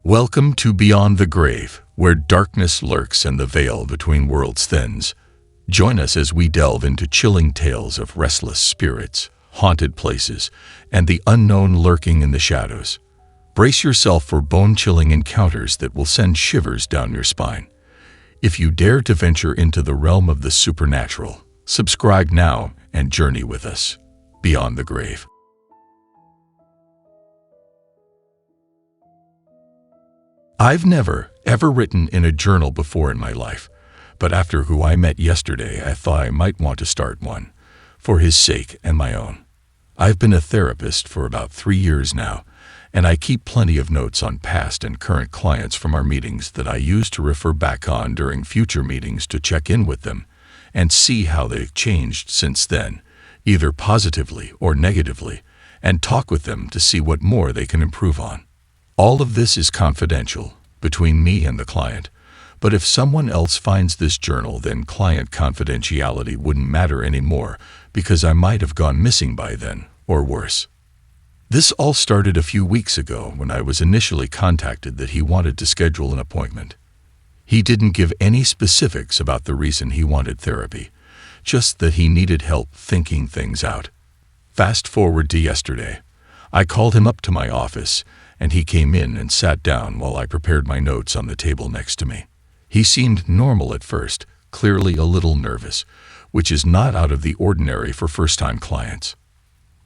Welcome to Beyond the Grave, where darkness lurks and the veil between worlds thins. Join us as we delve into chilling tales of restless spirits, haunted places, and the unknown lurking in the shadows. Brace yourself for bone-chilling encounters that will send shivers down your spine. If you dare to venture into the realm of the supernatural, subscribe now and journey with us beyond the grave. I've never, ever written in a journal before in my life, but after who I met yesterday, I thought I might want to start one, for his sake and my own. I've been a therapist for about 3 years now, and I keep plenty of notes on past and current clients from our meetings that I use to refer back on during future meetings to check in with them and see how they've changed since then, either positively or negatively, and talk with them to see what more they can improve on. All of this is confidential, between me and the client, but if someone else finds this journal, then client confidentiality wouldn't matter anymore because I might have gone missing by then, or worse. This all started a few weeks ago when I was initially contacted that he wanted to schedule an appointment. He didn't give any specifics about the reason he wanted therapy, just that he needed help thinking things out. Fast forward to yesterday. I called him up to my office, and he came in and sat down while I prepared my notes on the table next to me. He seemed normal at first, clearly a little nervous, which is not out of the ordinary for first-time clients.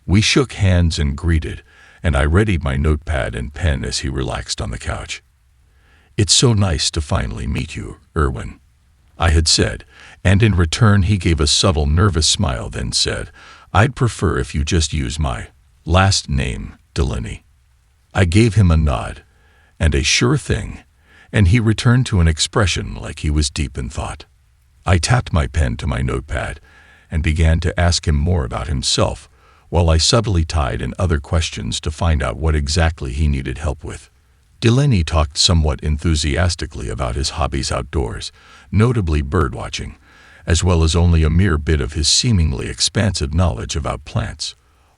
We shook hands and greeted, and I readied my notepad and pen as he relaxed on the couch. "It's so nice to finally meet you, Erwin," I had said, and in return he gave a subtle nervous smile, then said, "I'd prefer if you just use my last name, Delaney." I gave him a nod, and a sure thing, and he returned to an expression like he was deep in thought. I tapped my pen to my notepad and began to ask him more about himself, while I subtly tied in other questions to find out what exactly he needed help with. Delaney talked somewhat enthusiastically about his hobbies outdoors, notably birdwatching, as well as only a mere bit of his seemingly expansive knowledge about plants.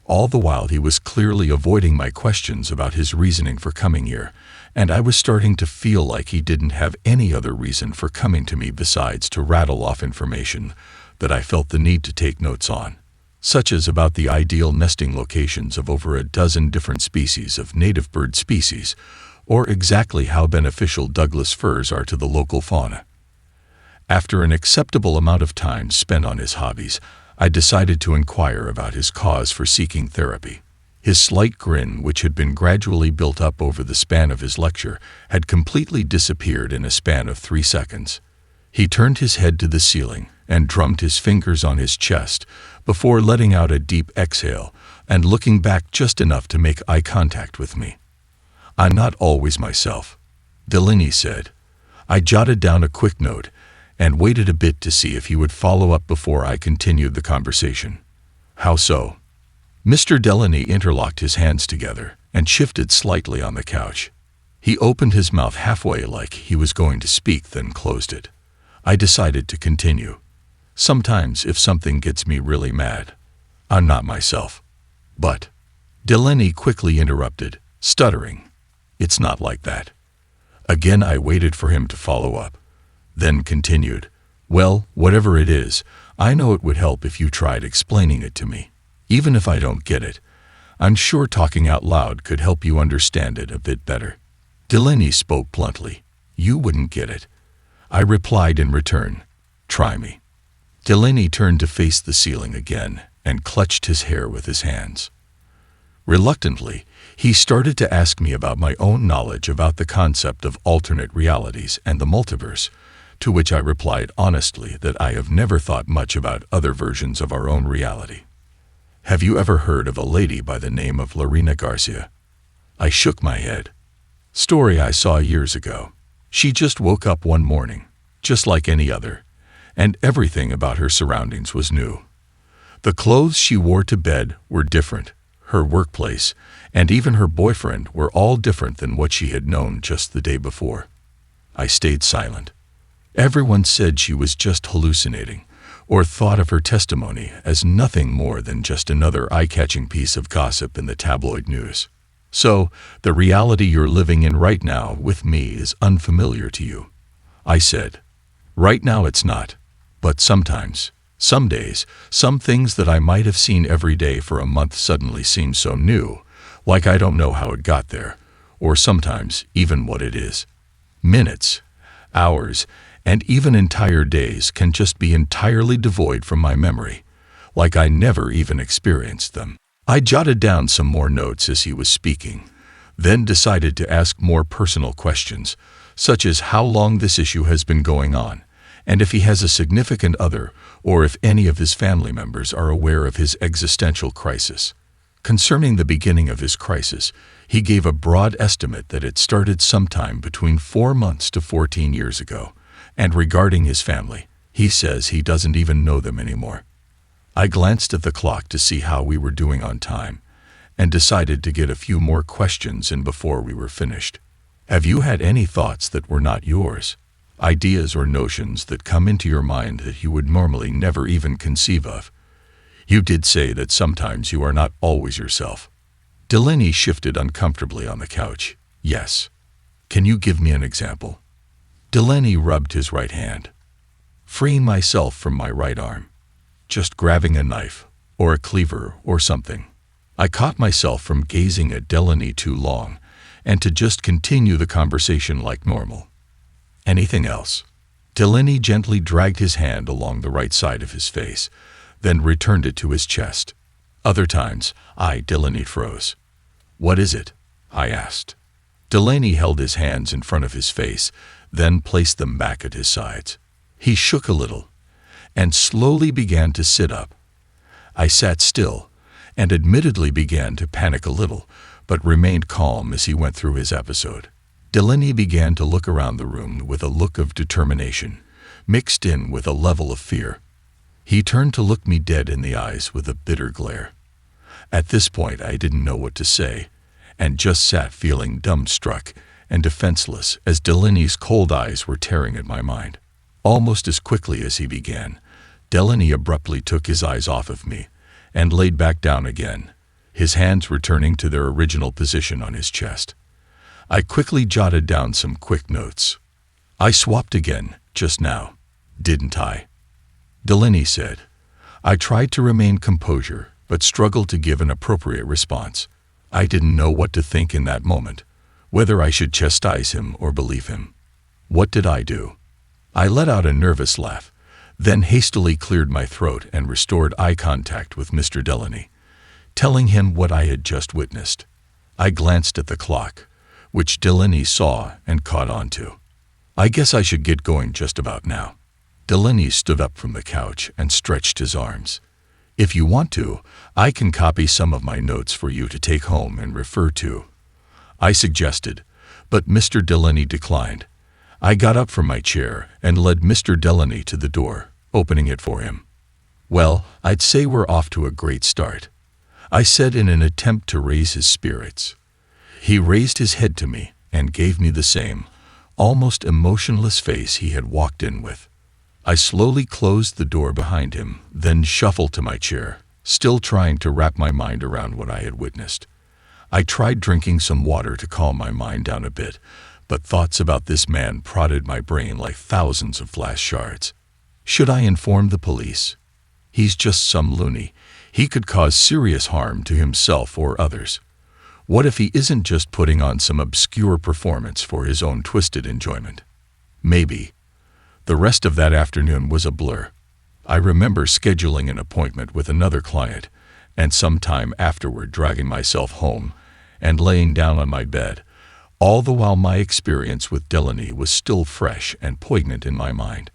All the while he was clearly avoiding my questions about his reasoning for coming here, and I was starting to feel like he didn't have any other reason for coming to me besides to rattle off information that I felt the need to take notes on, such as about the ideal nesting locations of over a dozen different species of native bird species, or exactly how beneficial Douglas firs are to the local fauna. After an acceptable amount of time spent on his hobbies, I decided to inquire about his cause for seeking therapy. His slight grin, which had been gradually built up over the span of his lecture, had completely disappeared in a span of 3 seconds. He turned his head to the ceiling and drummed his fingers on his chest before letting out a deep exhale and looking back just enough to make eye contact with me. "I'm not always myself," Delaney said. I jotted down a quick note and waited a bit to see if he would follow up before I continued the conversation. "How so?" Mr. Delaney interlocked his hands together and shifted slightly on the couch. He opened his mouth halfway like he was going to speak, then closed it. I decided to continue. "Sometimes if something gets me really mad, I'm not myself. But," Delaney quickly interrupted, stuttering, "it's not like that." Again I waited for him to follow up, then continued, "Well, whatever it is, I know it would help if you tried explaining it to me. Even if I don't get it, I'm sure talking out loud could help you understand it a bit better." Delaney spoke bluntly. "You wouldn't get it," I replied in return. "Try me." Delaney turned to face the ceiling again and clutched his hair with his hands. Reluctantly, he started to ask me about my own knowledge about the concept of alternate realities and the multiverse, to which I replied honestly that I have never thought much about other versions of our own reality. "Have you ever heard of a lady by the name of Lorena Garcia?" I shook my head. "Story I saw years ago. She just woke up one morning, just like any other, and everything about her surroundings was new. The clothes she wore to bed were different, her workplace, and even her boyfriend were all different than what she had known just the day before." I stayed silent. Everyone said she was just hallucinating, or thought of her testimony as nothing more than just another eye-catching piece of gossip in the tabloid news. So, the reality you're living in right now with me is unfamiliar to you. I said. Right now it's not. But sometimes, some days, some things that I might have seen every day for a month suddenly seem so new, like I don't know how it got there, or sometimes even what it is. Minutes, hours, and even entire days can just be entirely devoid from my memory, like I never even experienced them. I jotted down some more notes as he was speaking, then decided to ask more personal questions, such as how long this issue has been going on, and if he has a significant other or if any of his family members are aware of his existential crisis. Concerning the beginning of his crisis, he gave a broad estimate that it started sometime between 4 months to 14 years ago, and regarding his family, he says he doesn't even know them anymore. I glanced at the clock to see how we were doing on time, and decided to get a few more questions in before we were finished. Have you had any thoughts that were not yours? Ideas or notions that come into your mind that you would normally never even conceive of? You did say that sometimes you are not always yourself. Delaney shifted uncomfortably on the couch. Yes. Can you give me an example? Delaney rubbed his right hand. Freeing myself from my right arm. Just grabbing a knife, or a cleaver, or something. I caught myself from gazing at Delaney too long, and to just continue the conversation like normal. Anything else? Delaney gently dragged his hand along the right side of his face, then returned it to his chest. Other times, Delaney froze. What is it? I asked. Delaney held his hands in front of his face, then placed them back at his sides. He shook a little, and slowly began to sit up. I sat still, and admittedly began to panic a little, but remained calm as he went through his episode. Delaney began to look around the room with a look of determination, mixed in with a level of fear. He turned to look me dead in the eyes with a bitter glare. At this point I didn't know what to say, and just sat feeling dumbstruck and defenseless as Delaney's cold eyes were tearing at my mind. Almost as quickly as he began, Delaney abruptly took his eyes off of me and laid back down again, his hands returning to their original position on his chest. I quickly jotted down some quick notes. I swapped again, just now, didn't I? Delaney said. I tried to remain composure, but struggled to give an appropriate response. I didn't know what to think in that moment, whether I should chastise him or believe him. What did I do? I let out a nervous laugh, then hastily cleared my throat and restored eye contact with Mr. Delaney, telling him what I had just witnessed. I glanced at the clock, which Delaney saw and caught on to. I guess I should get going just about now. Delaney stood up from the couch and stretched his arms. If you want to, I can copy some of my notes for you to take home and refer to, I suggested, but Mr. Delaney declined. I got up from my chair and led Mr. Delaney to the door, opening it for him. Well, I'd say we're off to a great start, I said in an attempt to raise his spirits. He raised his head to me and gave me the same, almost emotionless face he had walked in with. I slowly closed the door behind him, then shuffled to my chair, still trying to wrap my mind around what I had witnessed. I tried drinking some water to calm my mind down a bit, but thoughts about this man prodded my brain like thousands of glass shards. Should I inform the police? He's just some loony. He could cause serious harm to himself or others. What if he isn't just putting on some obscure performance for his own twisted enjoyment? Maybe. The rest of that afternoon was a blur. I remember scheduling an appointment with another client, and some time afterward dragging myself home and laying down on my bed, all the while my experience with Delaney was still fresh and poignant in my mind.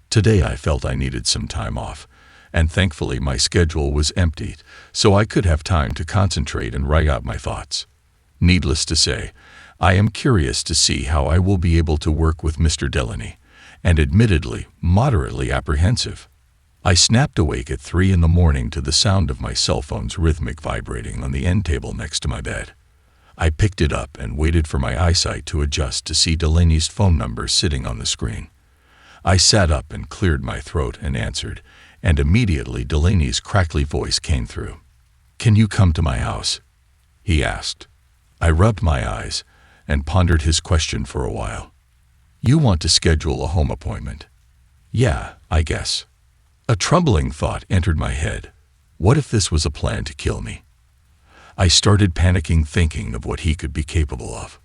Today I felt I needed some time off, and thankfully my schedule was emptied, so I could have time to concentrate and write out my thoughts. Needless to say, I am curious to see how I will be able to work with Mr. Delaney, and admittedly moderately apprehensive. I snapped awake at 3 a.m. to the sound of my cell phone's rhythmic vibrating on the end table next to my bed. I picked it up and waited for my eyesight to adjust to see Delaney's phone number sitting on the screen. I sat up and cleared my throat and answered, and immediately Delaney's crackly voice came through. "Can you come to my house?" he asked. I rubbed my eyes and pondered his question for a while. You want to schedule a home appointment? Yeah, I guess. A troubling thought entered my head. What if this was a plan to kill me? I started panicking, thinking of what he could be capable of.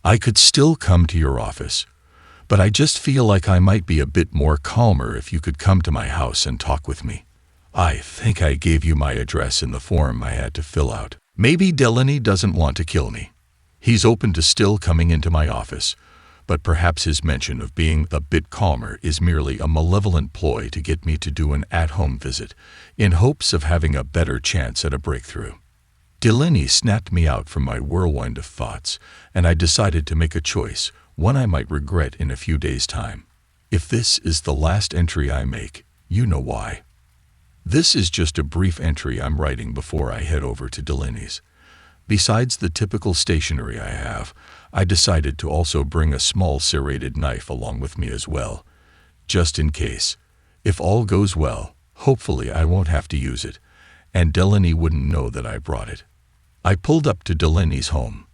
I could still come to your office, but I just feel like I might be a bit more calmer if you could come to my house and talk with me. I think I gave you my address in the form I had to fill out. Maybe Delaney doesn't want to kill me. He's open to still coming into my office, but perhaps his mention of being a bit calmer is merely a malevolent ploy to get me to do an at-home visit, in hopes of having a better chance at a breakthrough. Delaney snapped me out from my whirlwind of thoughts, and I decided to make a choice, one I might regret in a few days' time. If this is the last entry I make, you know why. This is just a brief entry I'm writing before I head over to Delaney's. Besides the typical stationery I have, I decided to also bring a small serrated knife along with me as well, just in case. If all goes well, hopefully I won't have to use it, and Delaney wouldn't know that I brought it. I pulled up to Delaney's home.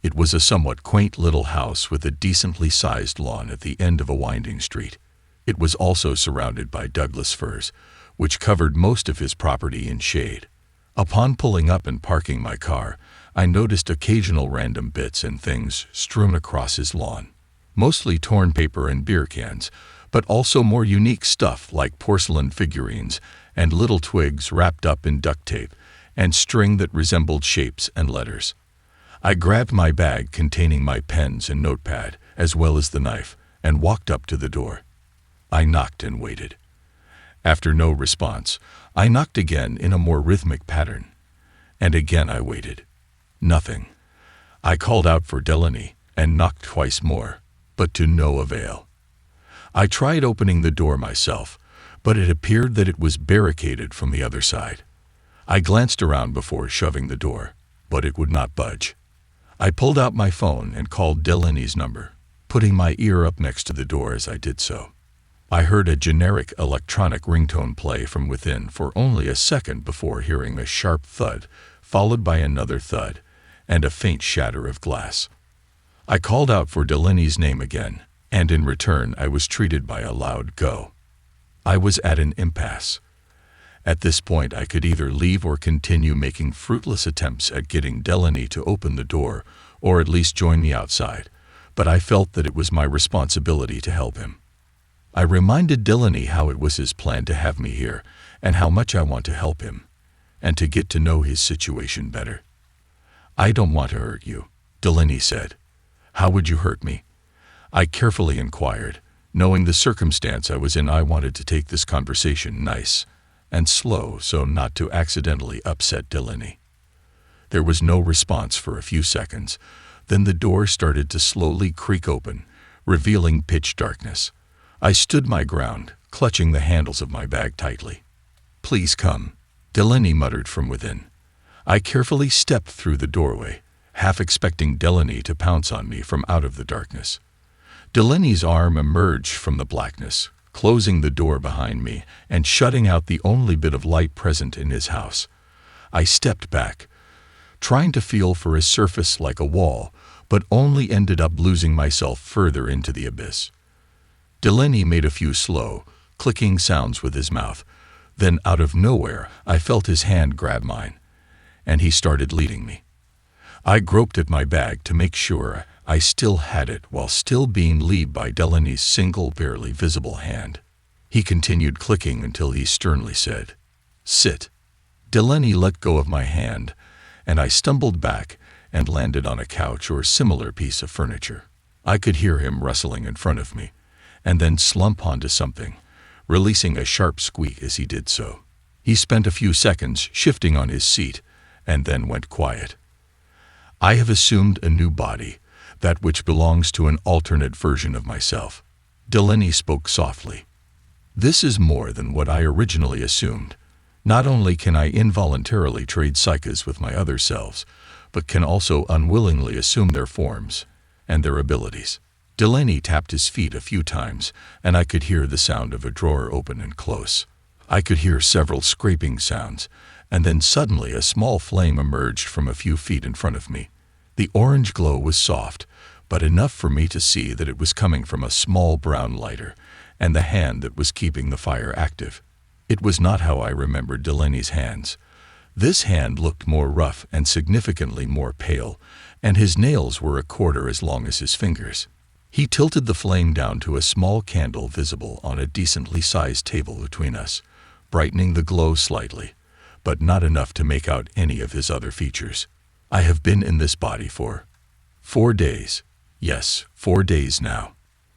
It was a somewhat quaint little house with a decently sized lawn at the end of a winding street. It was also surrounded by Douglas firs, which covered most of his property in shade. Upon pulling up and parking my car, I noticed occasional random bits and things strewn across his lawn. Mostly torn paper and beer cans, but also more unique stuff like porcelain figurines and little twigs wrapped up in duct tape and string that resembled shapes and letters. I grabbed my bag containing my pens and notepad, as well as the knife, and walked up to the door. I knocked and waited. After no response, I knocked again in a more rhythmic pattern. And again I waited. Nothing. I called out for Delaney and knocked twice more, but to no avail. I tried opening the door myself, but it appeared that it was barricaded from the other side. I glanced around before shoving the door, but it would not budge. I pulled out my phone and called Delaney's number, putting my ear up next to the door as I did so. I heard a generic electronic ringtone play from within for only a second before hearing a sharp thud, followed by another thud, and a faint shatter of glass. I called out for Delaney's name again, and in return I was treated by a loud go. I was at an impasse. At this point I could either leave or continue making fruitless attempts at getting Delaney to open the door, or at least join me outside, but I felt that it was my responsibility to help him. I reminded Delaney how it was his plan to have me here, and how much I want to help him, and to get to know his situation better. I don't want to hurt you, Delaney said. How would you hurt me? I carefully inquired. Knowing the circumstance I was in, I wanted to take this conversation nice and slow so not to accidentally upset Delaney. There was no response for a few seconds. Then the door started to slowly creak open, revealing pitch darkness. I stood my ground, clutching the handles of my bag tightly. Please come, Delaney muttered from within. I carefully stepped through the doorway, half expecting Delaney to pounce on me from out of the darkness. Delaney's arm emerged from the blackness, closing the door behind me and shutting out the only bit of light present in his house. I stepped back, trying to feel for a surface like a wall, but only ended up losing myself further into the abyss. Delaney made a few slow, clicking sounds with his mouth. Then, out of nowhere, I felt his hand grab mine, and he started leading me. I groped at my bag to make sure I still had it while still being led by Delaney's single, barely visible hand. He continued clicking until he sternly said, "Sit." Delaney let go of my hand, and I stumbled back and landed on a couch or similar piece of furniture. I could hear him rustling in front of me, and then slump onto something, releasing a sharp squeak as he did so. He spent a few seconds shifting on his seat, and then went quiet. I have assumed a new body, that which belongs to an alternate version of myself. Delaney spoke softly. This is more than what I originally assumed. Not only can I involuntarily trade psyches with my other selves, but can also unwillingly assume their forms and their abilities. Delaney tapped his feet a few times, and I could hear the sound of a drawer open and close. I could hear several scraping sounds, and then suddenly a small flame emerged from a few feet in front of me. The orange glow was soft, but enough for me to see that it was coming from a small brown lighter, and the hand that was keeping the fire active. It was not how I remembered Delaney's hands. This hand looked more rough and significantly more pale, and his nails were a quarter as long as his fingers. He tilted the flame down to a small candle visible on a decently sized table between us, brightening the glow slightly, but not enough to make out any of his other features. I have been in this body for 4 days. Yes, 4 days now.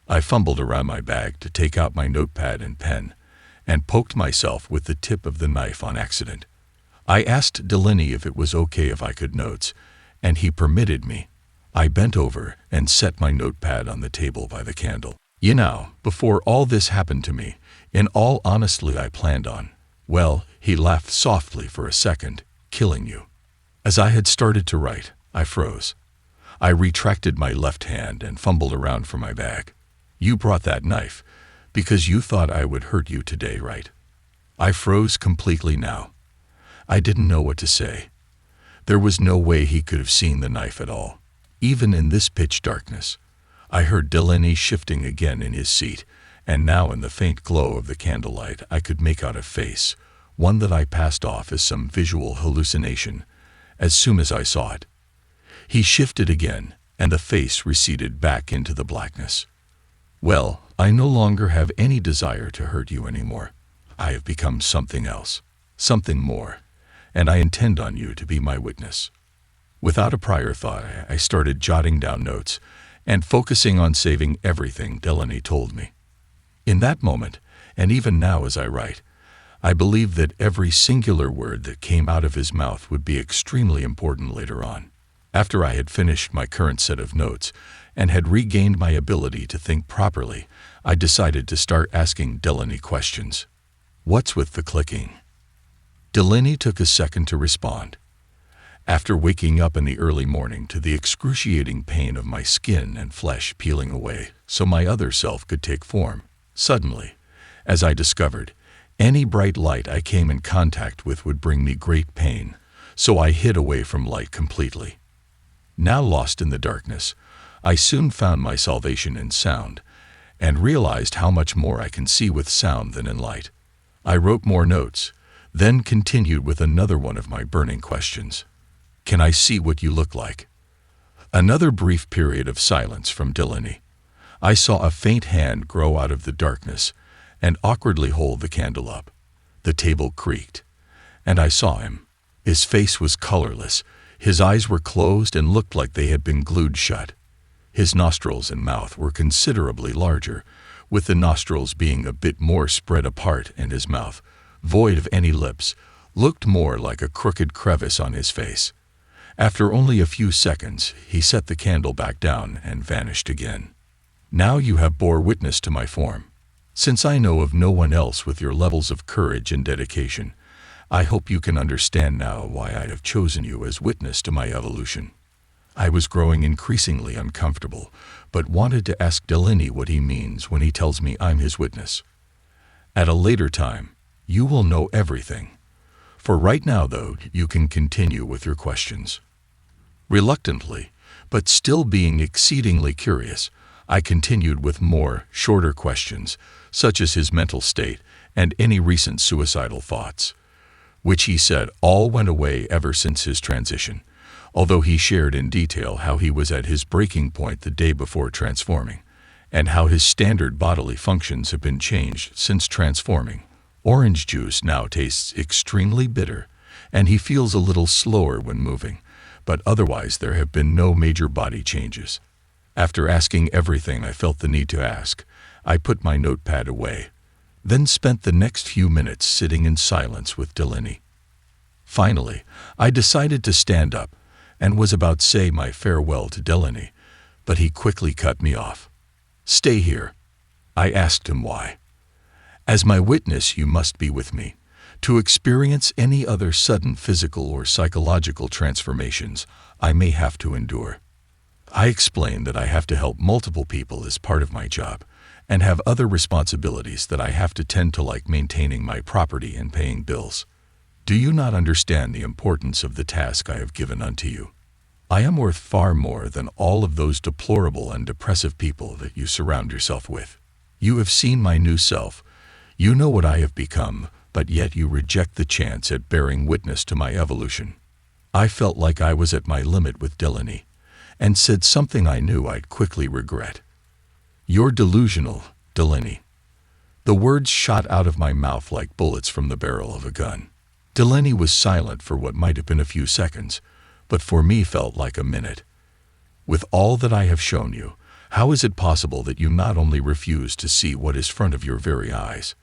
I fumbled around my bag to take out my notepad and pen, and poked myself with the tip of the knife on accident. I asked Delaney if it was okay if I could notes, and he permitted me. I bent over and set my notepad on the table by the candle. You know, before all this happened to me, in all honesty I planned on, well, he laughed softly for a second, killing you. As I had started to write, I froze. I retracted my left hand and fumbled around for my bag. You brought that knife because you thought I would hurt you today, right? I froze completely now. I didn't know what to say. There was no way he could have seen the knife at all, even in this pitch darkness. I heard Delaney shifting again in his seat, and now in the faint glow of the candlelight I could make out a face, one that I passed off as some visual hallucination, as soon as I saw it. He shifted again, and the face receded back into the blackness. Well, I no longer have any desire to hurt you anymore. I have become something else, something more, and I intend on you to be my witness. Without a prior thought, I started jotting down notes and focusing on saving everything Delaney told me. In that moment, and even now as I write, I believe that every singular word that came out of his mouth would be extremely important later on. After I had finished my current set of notes and had regained my ability to think properly, I decided to start asking Delaney questions. What's with the clicking? Delaney took a second to respond. After waking up in the early morning to the excruciating pain of my skin and flesh peeling away so my other self could take form, suddenly, as I discovered, any bright light I came in contact with would bring me great pain, so I hid away from light completely. Now lost in the darkness, I soon found my salvation in sound, and realized how much more I can see with sound than in light. I wrote more notes, then continued with another one of my burning questions. Can I see what you look like? Another brief period of silence from Delaney. I saw a faint hand grow out of the darkness and awkwardly hold the candle up. The table creaked, and I saw him. His face was colorless, his eyes were closed and looked like they had been glued shut. His nostrils and mouth were considerably larger, with the nostrils being a bit more spread apart, and his mouth, void of any lips, looked more like a crooked crevice on his face. After only a few seconds, he set the candle back down and vanished again. Now you have bore witness to my form. Since I know of no one else with your levels of courage and dedication, I hope you can understand now why I have chosen you as witness to my evolution. I was growing increasingly uncomfortable, but wanted to ask Delaney what he means when he tells me I'm his witness. At a later time, you will know everything. For right now, though, you can continue with your questions. Reluctantly, but still being exceedingly curious, I continued with more, shorter questions, such as his mental state and any recent suicidal thoughts, which he said all went away ever since his transition, although he shared in detail how he was at his breaking point the day before transforming, and how his standard bodily functions have been changed since transforming. Orange juice now tastes extremely bitter, and he feels a little slower when moving, but otherwise there have been no major body changes. After asking everything I felt the need to ask, I put my notepad away, then spent the next few minutes sitting in silence with Delaney. Finally, I decided to stand up, and was about to say my farewell to Delaney, but he quickly cut me off. Stay here. I asked him why. As my witness, you must be with me. To experience any other sudden physical or psychological transformations I may have to endure. I explained that I have to help multiple people as part of my job, and have other responsibilities that I have to tend to, like maintaining my property and paying bills. Do you not understand the importance of the task I have given unto you? I am worth far more than all of those deplorable and depressive people that you surround yourself with. You have seen my new self. You know what I have become, but yet you reject the chance at bearing witness to my evolution. I felt like I was at my limit with Delaney, and said something I knew I'd quickly regret. You're delusional, Delaney. The words shot out of my mouth like bullets from the barrel of a gun. Delaney was silent for what might have been a few seconds, but for me felt like a minute. With all that I have shown you, how is it possible that you not only refuse to see what is front of your very eyes?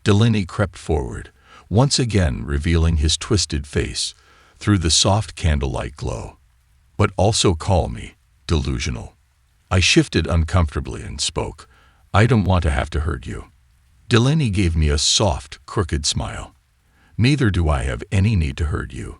Delaney crept forward, once again revealing his twisted face through the soft candlelight glow. But also call me delusional. I shifted uncomfortably and spoke. I don't want to have to hurt you. Delaney gave me a soft, crooked smile. Neither do I have any need to hurt you,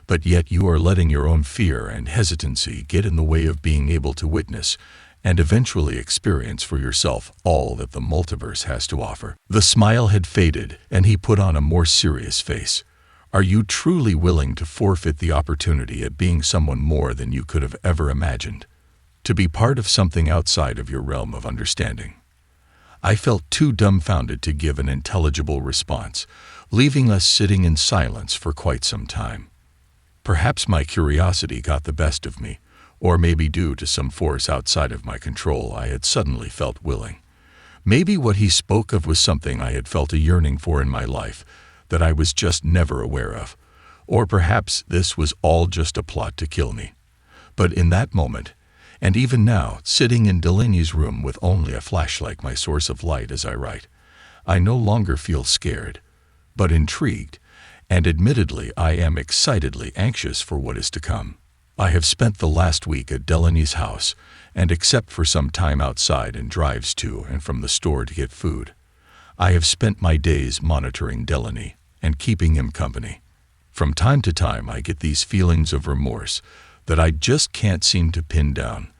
but yet you are letting your own fear and hesitancy get in the way of being able to witness and eventually experience for yourself all that the multiverse has to offer. The smile had faded, and he put on a more serious face. Are you truly willing to forfeit the opportunity at being someone more than you could have ever imagined? To be part of something outside of your realm of understanding? I felt too dumbfounded to give an intelligible response, leaving us sitting in silence for quite some time. Perhaps my curiosity got the best of me, or maybe due to some force outside of my control I had suddenly felt willing. Maybe what he spoke of was something I had felt a yearning for in my life that I was just never aware of. Or perhaps this was all just a plot to kill me. But in that moment, and even now, sitting in Delaney's room with only a flashlight my source of light as I write, I no longer feel scared, but intrigued, and admittedly I am excitedly anxious for what is to come. I have spent the last week at Delaney's house, and except for some time outside and drives to and from the store to get food, I have spent my days monitoring Delaney and keeping him company. From time to time I get these feelings of remorse that I just can't seem to pin down,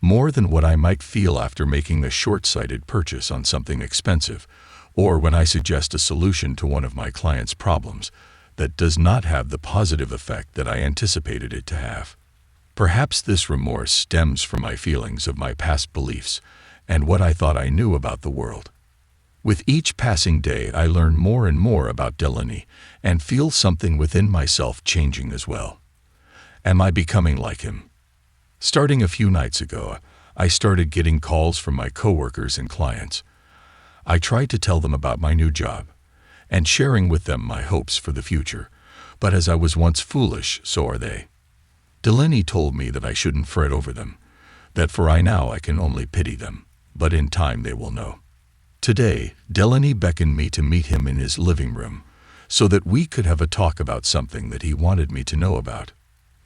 more than what I might feel after making a short-sighted purchase on something expensive, or when I suggest a solution to one of my clients' problems that does not have the positive effect that I anticipated it to have. Perhaps this remorse stems from my feelings of my past beliefs and what I thought I knew about the world. With each passing day, I learn more and more about Delaney and feel something within myself changing as well. Am I becoming like him? Starting a few nights ago, I started getting calls from my coworkers and clients. I tried to tell them about my new job and sharing with them my hopes for the future, but as I was once foolish, so are they. Delaney told me that I shouldn't fret over them, that for now I can only pity them, but in time they will know. Today, Delaney beckoned me to meet him in his living room so that we could have a talk about something that he wanted me to know about.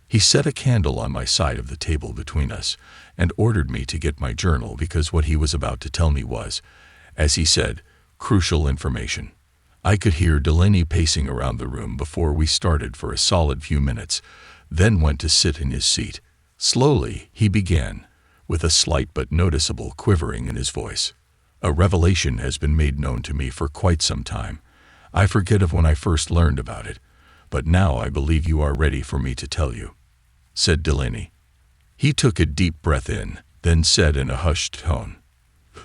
He set a candle on my side of the table between us and ordered me to get my journal because what he was about to tell me was, as he said, crucial information. I could hear Delaney pacing around the room before we started for a solid few minutes, then went to sit in his seat. Slowly, he began, with a slight but noticeable quivering in his voice. A revelation has been made known to me for quite some time. I forget of when I first learned about it, but now I believe you are ready for me to tell you, said Delaney. He took a deep breath in, then said in a hushed tone,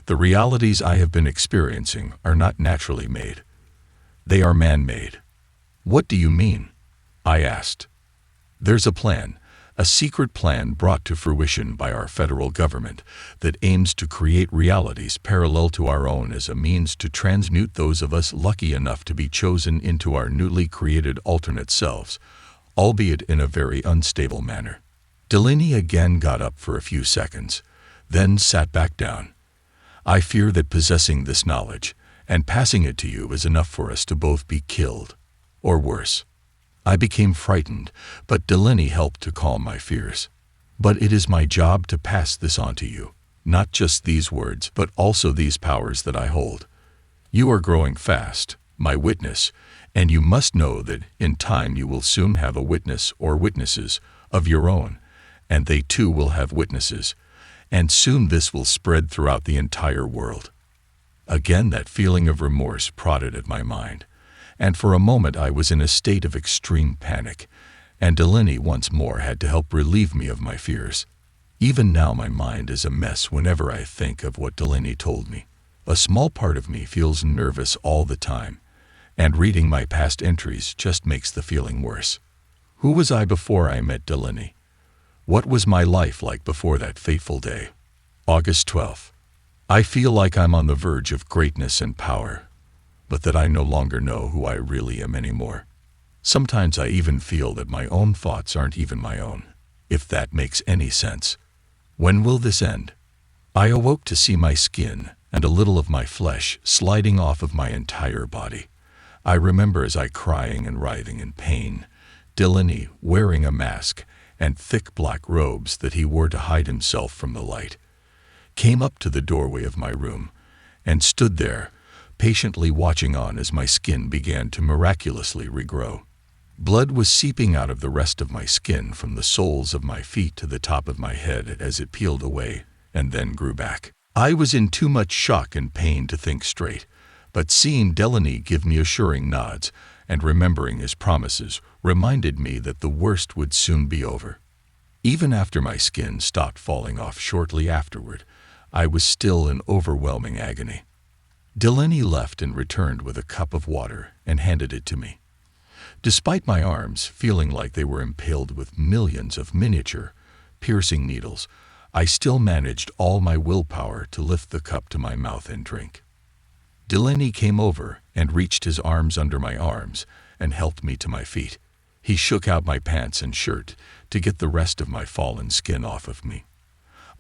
the realities I have been experiencing are not naturally made. They are man-made. What do you mean? I asked. There's a plan, a secret plan brought to fruition by our federal government that aims to create realities parallel to our own as a means to transmute those of us lucky enough to be chosen into our newly created alternate selves, albeit in a very unstable manner. Delaney again got up for a few seconds, then sat back down. I fear that possessing this knowledge and passing it to you is enough for us to both be killed, or worse. I became frightened, but Delaney helped to calm my fears. But it is my job to pass this on to you, not just these words, but also these powers that I hold. You are growing fast, my witness, and you must know that in time you will soon have a witness or witnesses of your own, and they too will have witnesses, and soon this will spread throughout the entire world. Again that feeling of remorse prodded at my mind, and for a moment I was in a state of extreme panic, and Delaney once more had to help relieve me of my fears. Even now my mind is a mess whenever I think of what Delaney told me. A small part of me feels nervous all the time, and reading my past entries just makes the feeling worse. Who was I before I met Delaney? What was my life like before that fateful day? August 12th. I feel like I'm on the verge of greatness and power, but that I no longer know who I really am anymore. Sometimes I even feel that my own thoughts aren't even my own, if that makes any sense. When will this end? I awoke to see my skin and a little of my flesh sliding off of my entire body. I remember as I crying and writhing in pain, Delaney wearing a mask and thick black robes that he wore to hide himself from the light, came up to the doorway of my room and stood there, patiently watching on as my skin began to miraculously regrow. Blood was seeping out of the rest of my skin from the soles of my feet to the top of my head as it peeled away and then grew back. I was in too much shock and pain to think straight, but seeing Delaney give me assuring nods and remembering his promises reminded me that the worst would soon be over. Even after my skin stopped falling off shortly afterward, I was still in overwhelming agony. Delaney left and returned with a cup of water and handed it to me. Despite my arms feeling like they were impaled with millions of miniature, piercing needles, I still managed all my willpower to lift the cup to my mouth and drink. Delaney came over and reached his arms under my arms and helped me to my feet. He shook out my pants and shirt to get the rest of my fallen skin off of me.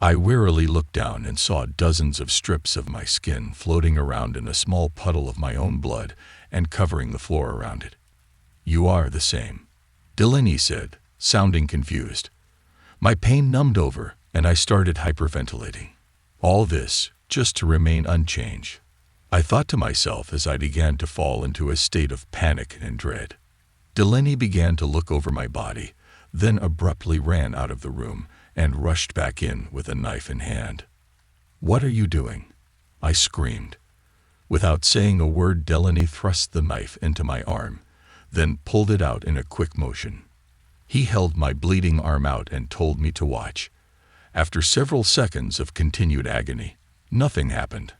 I wearily looked down and saw dozens of strips of my skin floating around in a small puddle of my own blood and covering the floor around it. "You are the same," Delaney said, sounding confused. My pain numbed over and I started hyperventilating. All this just to remain unchanged. I thought to myself as I began to fall into a state of panic and dread. Delaney began to look over my body, then abruptly ran out of the room and rushed back in with a knife in hand. "What are you doing?" I screamed. Without saying a word, Delaney thrust the knife into my arm, then pulled it out in a quick motion. He held my bleeding arm out and told me to watch. After several seconds of continued agony, nothing happened.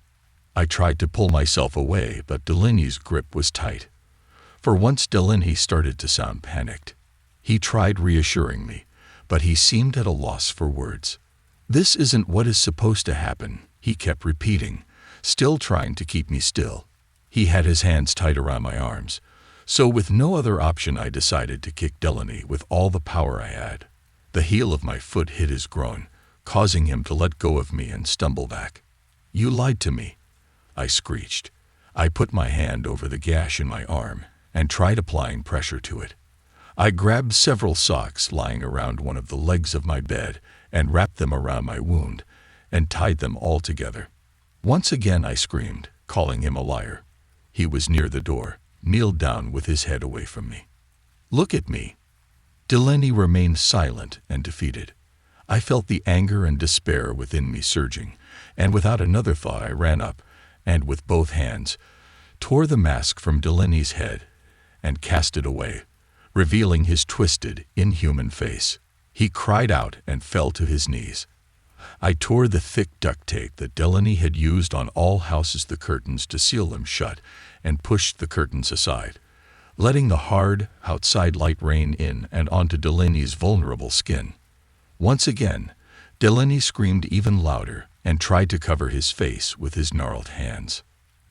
I tried to pull myself away, but Delaney's grip was tight. For once, Delaney started to sound panicked. He tried reassuring me, but he seemed at a loss for words. "This isn't what is supposed to happen," he kept repeating, still trying to keep me still. He had his hands tight around my arms, so with no other option I decided to kick Delaney with all the power I had. The heel of my foot hit his groin, causing him to let go of me and stumble back. "You lied to me," I screeched. I put my hand over the gash in my arm and tried applying pressure to it. I grabbed several socks lying around one of the legs of my bed and wrapped them around my wound and tied them all together. Once again I screamed, calling him a liar. He was near the door, kneeled down with his head away from me. "Look at me." Delaney remained silent and defeated. I felt the anger and despair within me surging, and without another thought I ran up and with both hands tore the mask from Delaney's head and cast it away, revealing his twisted, inhuman face. He cried out and fell to his knees. I tore the thick duct tape that Delaney had used on all houses the curtains to seal them shut and pushed the curtains aside, letting the hard, outside light rain in and onto Delaney's vulnerable skin. Once again, Delaney screamed even louder and tried to cover his face with his gnarled hands.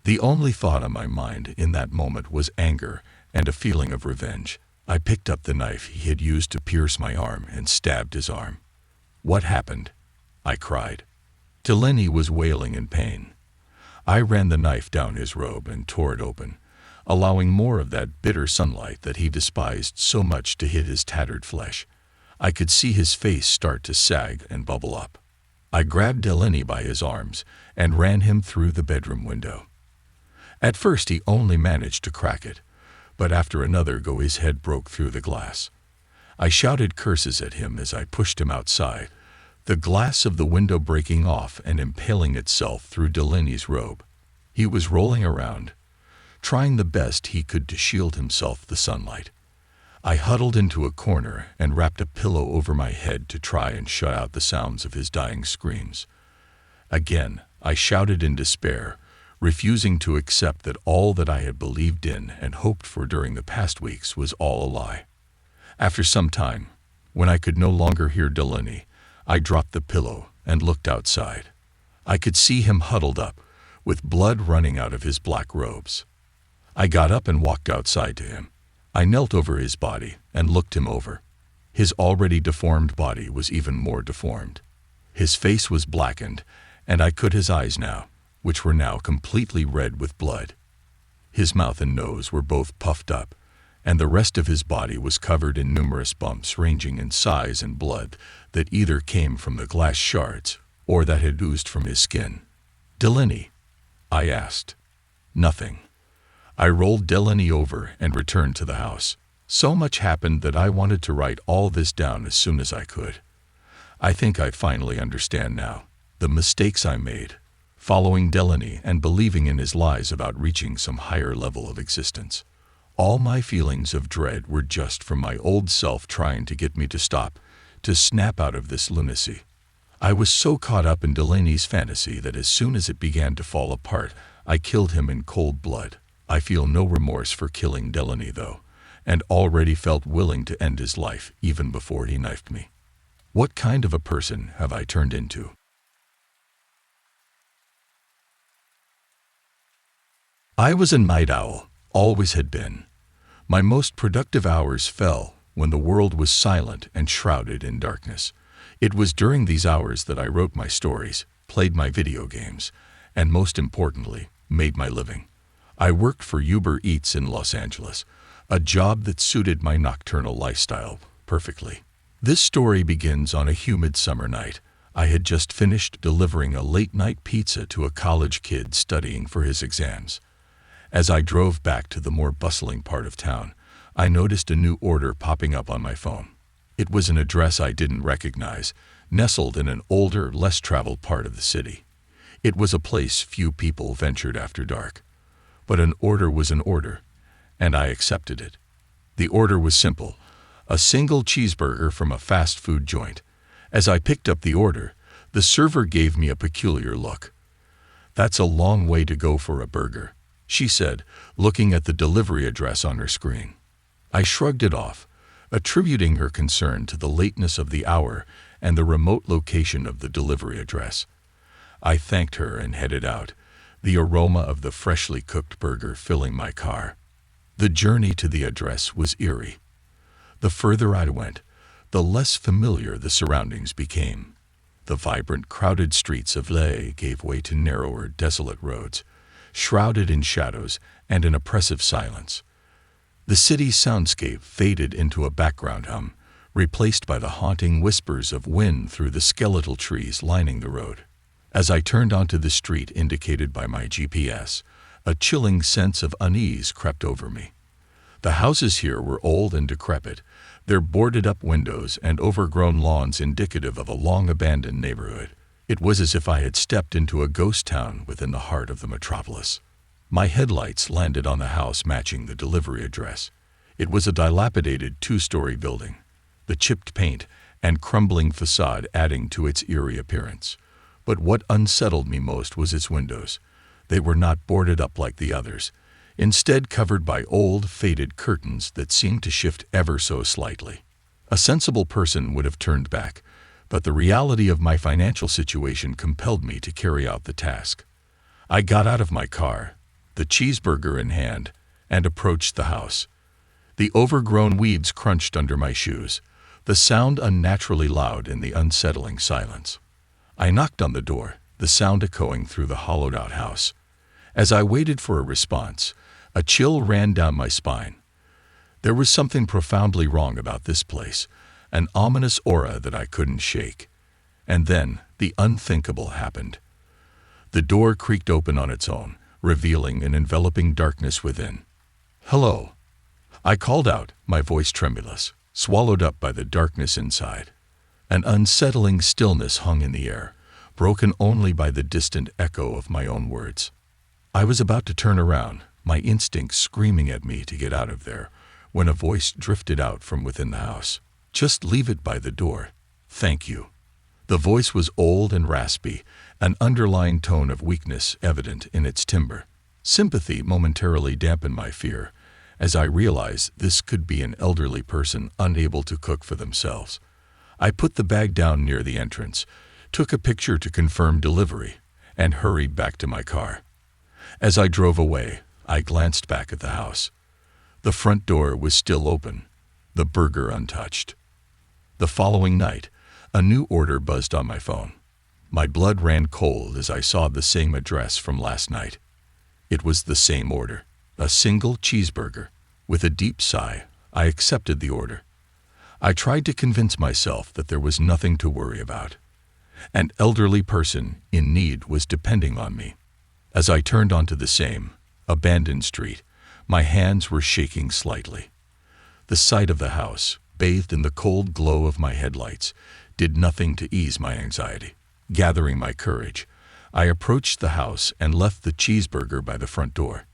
The only thought on my mind in that moment was anger and a feeling of revenge. I picked up the knife he had used to pierce my arm and stabbed his arm. "What happened?" I cried. Delaney was wailing in pain. I ran the knife down his robe and tore it open, allowing more of that bitter sunlight that he despised so much to hit his tattered flesh. I could see his face start to sag and bubble up. I grabbed Delaney by his arms and ran him through the bedroom window. At first he only managed to crack it, but after another go his head broke through the glass. I shouted curses at him as I pushed him outside, the glass of the window breaking off and impaling itself through Delaney's robe. He was rolling around, trying the best he could to shield himself the sunlight. I huddled into a corner and wrapped a pillow over my head to try and shut out the sounds of his dying screams. Again, I shouted in despair, refusing to accept that all that I had believed in and hoped for during the past weeks was all a lie. After some time, when I could no longer hear Delaney, I dropped the pillow and looked outside. I could see him huddled up, with blood running out of his black robes. I got up and walked outside to him. I knelt over his body and looked him over. His already deformed body was even more deformed. His face was blackened, and I could his eyes now, which were now completely red with blood. His mouth and nose were both puffed up, and the rest of his body was covered in numerous bumps ranging in size and blood that either came from the glass shards or that had oozed from his skin. "Delaney?" I asked. Nothing. I rolled Delaney over and returned to the house. So much happened that I wanted to write all this down as soon as I could. I think I finally understand now the mistakes I made, following Delaney and believing in his lies about reaching some higher level of existence. All my feelings of dread were just from my old self trying to get me to stop, to snap out of this lunacy. I was so caught up in Delaney's fantasy that as soon as it began to fall apart, I killed him in cold blood. I feel no remorse for killing Delaney, though, and already felt willing to end his life even before he knifed me. What kind of a person have I turned into? I was a night owl, always had been. My most productive hours fell when the world was silent and shrouded in darkness. It was during these hours that I wrote my stories, played my video games, and most importantly, made my living. I worked for Uber Eats in Los Angeles, a job that suited my nocturnal lifestyle perfectly. This story begins on a humid summer night. I had just finished delivering a late-night pizza to a college kid studying for his exams. As I drove back to the more bustling part of town, I noticed a new order popping up on my phone. It was an address I didn't recognize, nestled in an older, less traveled part of the city. It was a place few people ventured after dark. But an order was an order, and I accepted it. The order was simple: a single cheeseburger from a fast food joint. As I picked up the order, the server gave me a peculiar look. "That's a long way to go for a burger," she said, looking at the delivery address on her screen. I shrugged it off, attributing her concern to the lateness of the hour and the remote location of the delivery address. I thanked her and headed out, the aroma of the freshly cooked burger filling my car. The journey to the address was eerie. The further I went, the less familiar the surroundings became. The vibrant, crowded streets of LA gave way to narrower, desolate roads, shrouded in shadows and an oppressive silence. The city's soundscape faded into a background hum, replaced by the haunting whispers of wind through the skeletal trees lining the road. As I turned onto the street indicated by my GPS, a chilling sense of unease crept over me. The houses here were old and decrepit, their boarded-up windows and overgrown lawns indicative of a long-abandoned neighborhood. It was as if I had stepped into a ghost town within the heart of the metropolis. My headlights landed on the house matching the delivery address. It was a dilapidated two-story building, the chipped paint and crumbling facade adding to its eerie appearance. But what unsettled me most was its windows. They were not boarded up like the others, instead covered by old, faded curtains that seemed to shift ever so slightly. A sensible person would have turned back, but the reality of my financial situation compelled me to carry out the task. I got out of my car, the cheeseburger in hand, and approached the house. The overgrown weeds crunched under my shoes, the sound unnaturally loud in the unsettling silence. I knocked on the door, the sound echoing through the hollowed-out house. As I waited for a response, a chill ran down my spine. There was something profoundly wrong about this place, an ominous aura that I couldn't shake. And then, the unthinkable happened. The door creaked open on its own, revealing an enveloping darkness within. "Hello," I called out, my voice tremulous, swallowed up by the darkness inside. An unsettling stillness hung in the air, broken only by the distant echo of my own words. I was about to turn around, my instincts screaming at me to get out of there, when a voice drifted out from within the house. "Just leave it by the door. Thank you." The voice was old and raspy, an underlying tone of weakness evident in its timbre. Sympathy momentarily dampened my fear, as I realized this could be an elderly person unable to cook for themselves. I put the bag down near the entrance, took a picture to confirm delivery, and hurried back to my car. As I drove away, I glanced back at the house. The front door was still open, the burger untouched. The following night, a new order buzzed on my phone. My blood ran cold as I saw the same address from last night. It was the same order, a single cheeseburger. With a deep sigh, I accepted the order. I tried to convince myself that there was nothing to worry about. An elderly person in need was depending on me. As I turned onto the same, abandoned street, my hands were shaking slightly. The sight of the house, bathed in the cold glow of my headlights, did nothing to ease my anxiety. Gathering my courage, I approached the house and left the cheeseburger by the front door.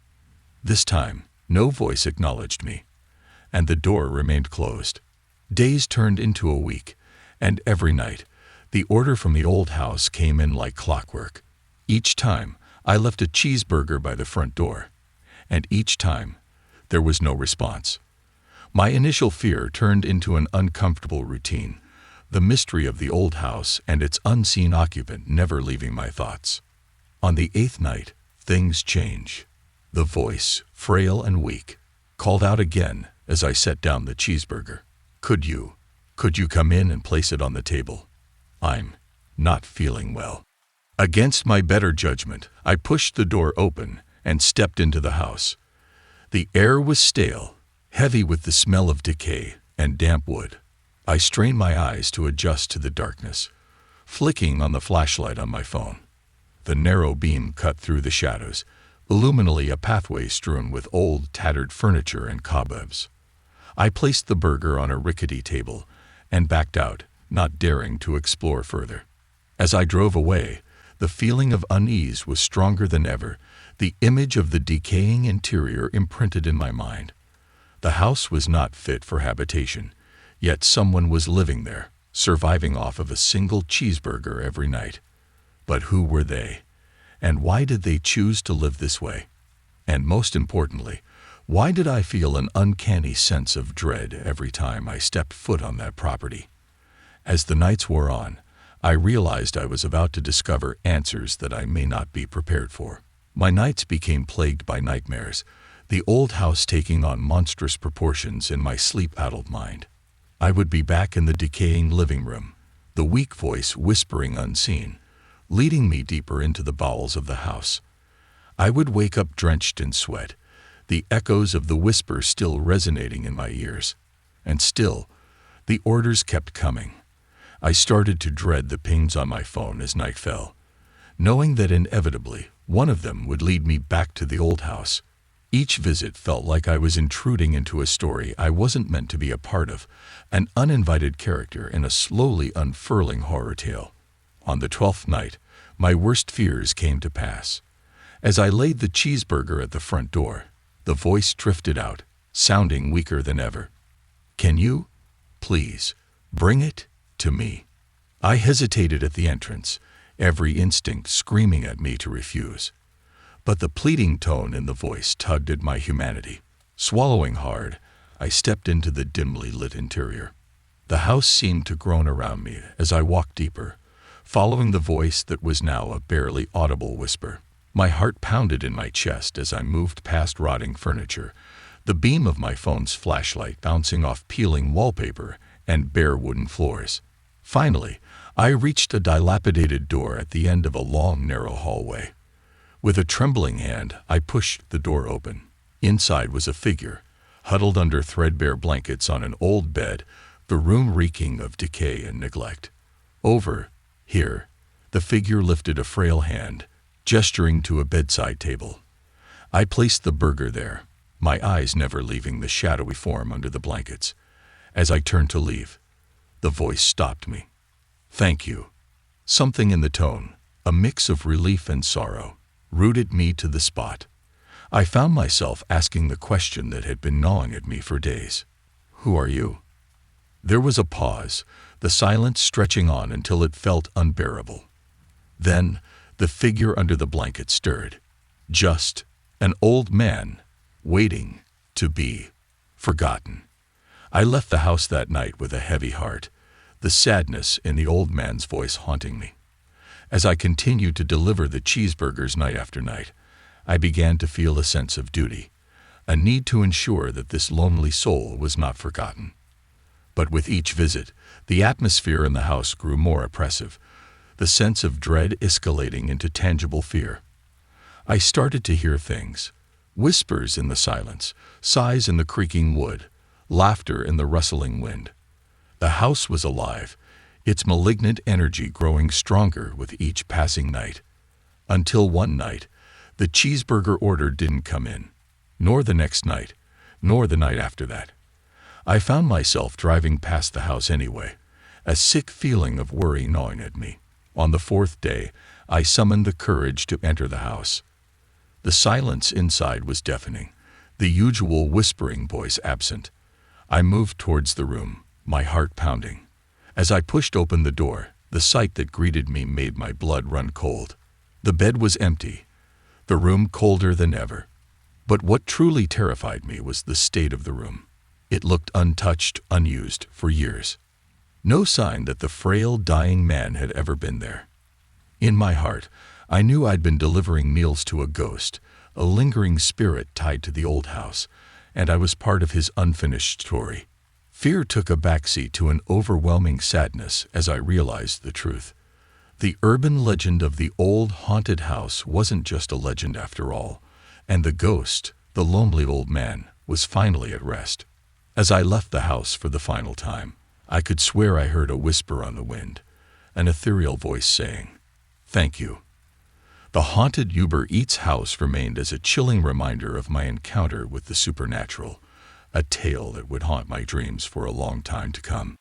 This time, no voice acknowledged me, and the door remained closed. Days turned into a week, and every night, the order from the old house came in like clockwork. Each time, I left a cheeseburger by the front door, and each time, there was no response. My initial fear turned into an uncomfortable routine, the mystery of the old house and its unseen occupant never leaving my thoughts. On the 8th night, things change. The voice, frail and weak, called out again as I set down the cheeseburger. Could you come in and place it on the table? I'm not feeling well." Against my better judgment, I pushed the door open and stepped into the house. The air was stale, heavy with the smell of decay and damp wood. I strained my eyes to adjust to the darkness, flicking on the flashlight on my phone. The narrow beam cut through the shadows, illuminating a pathway strewn with old, tattered furniture and cobwebs. I placed the burger on a rickety table and backed out, not daring to explore further. As I drove away, the feeling of unease was stronger than ever, the image of the decaying interior imprinted in my mind. The house was not fit for habitation, yet someone was living there, surviving off of a single cheeseburger every night. But who were they? And why did they choose to live this way? And most importantly, why did I feel an uncanny sense of dread every time I stepped foot on that property? As the nights wore on, I realized I was about to discover answers that I may not be prepared for. My nights became plagued by nightmares, the old house taking on monstrous proportions in my sleep-addled mind. I would be back in the decaying living room, the weak voice whispering unseen, leading me deeper into the bowels of the house. I would wake up drenched in sweat, the echoes of the whisper still resonating in my ears. And still, the orders kept coming. I started to dread the pings on my phone as night fell, knowing that inevitably one of them would lead me back to the old house. Each visit felt like I was intruding into a story I wasn't meant to be a part of, an uninvited character in a slowly unfurling horror tale. On the 12th night, my worst fears came to pass. As I laid the cheeseburger at the front door, the voice drifted out, sounding weaker than ever. "Can you, please, bring it to me?" I hesitated at the entrance, every instinct screaming at me to refuse. But the pleading tone in the voice tugged at my humanity. Swallowing hard, I stepped into the dimly lit interior. The house seemed to groan around me as I walked deeper, following the voice that was now a barely audible whisper. My heart pounded in my chest as I moved past rotting furniture, the beam of my phone's flashlight bouncing off peeling wallpaper and bare wooden floors. Finally, I reached a dilapidated door at the end of a long, narrow hallway. With a trembling hand, I pushed the door open. Inside was a figure, huddled under threadbare blankets on an old bed, the room reeking of decay and neglect. "Over here," the figure lifted a frail hand, gesturing to a bedside table. I placed the burger there, my eyes never leaving the shadowy form under the blankets. As I turned to leave, the voice stopped me. "Thank you." Something in the tone, a mix of relief and sorrow, rooted me to the spot. I found myself asking the question that had been gnawing at me for days. Who are you? There was a pause, the silence stretching on until it felt unbearable. Then, the figure under the blanket stirred. Just an old man, waiting to be forgotten. I left the house that night with a heavy heart, the sadness in the old man's voice haunting me. As I continued to deliver the cheeseburgers night after night, I began to feel a sense of duty, a need to ensure that this lonely soul was not forgotten. But with each visit, the atmosphere in the house grew more oppressive, the sense of dread escalating into tangible fear. I started to hear things, whispers in the silence, sighs in the creaking wood, laughter in the rustling wind. The house was alive, its malignant energy growing stronger with each passing night. Until one night, the cheeseburger order didn't come in, nor the next night, nor the night after that. I found myself driving past the house anyway, a sick feeling of worry gnawing at me. On the fourth day, I summoned the courage to enter the house. The silence inside was deafening, the usual whispering voice absent. I moved towards the room, my heart pounding. As I pushed open the door, the sight that greeted me made my blood run cold. The bed was empty, the room colder than ever. But what truly terrified me was the state of the room. It looked untouched, unused for years. No sign that the frail, dying man had ever been there. In my heart, I knew I'd been delivering meals to a ghost, a lingering spirit tied to the old house, and I was part of his unfinished story. Fear took a backseat to an overwhelming sadness as I realized the truth. The urban legend of the old haunted house wasn't just a legend after all, and the ghost, the lonely old man, was finally at rest. As I left the house for the final time, I could swear I heard a whisper on the wind, an ethereal voice saying, "Thank you." The haunted Uber Eats house remained as a chilling reminder of my encounter with the supernatural, a tale that would haunt my dreams for a long time to come.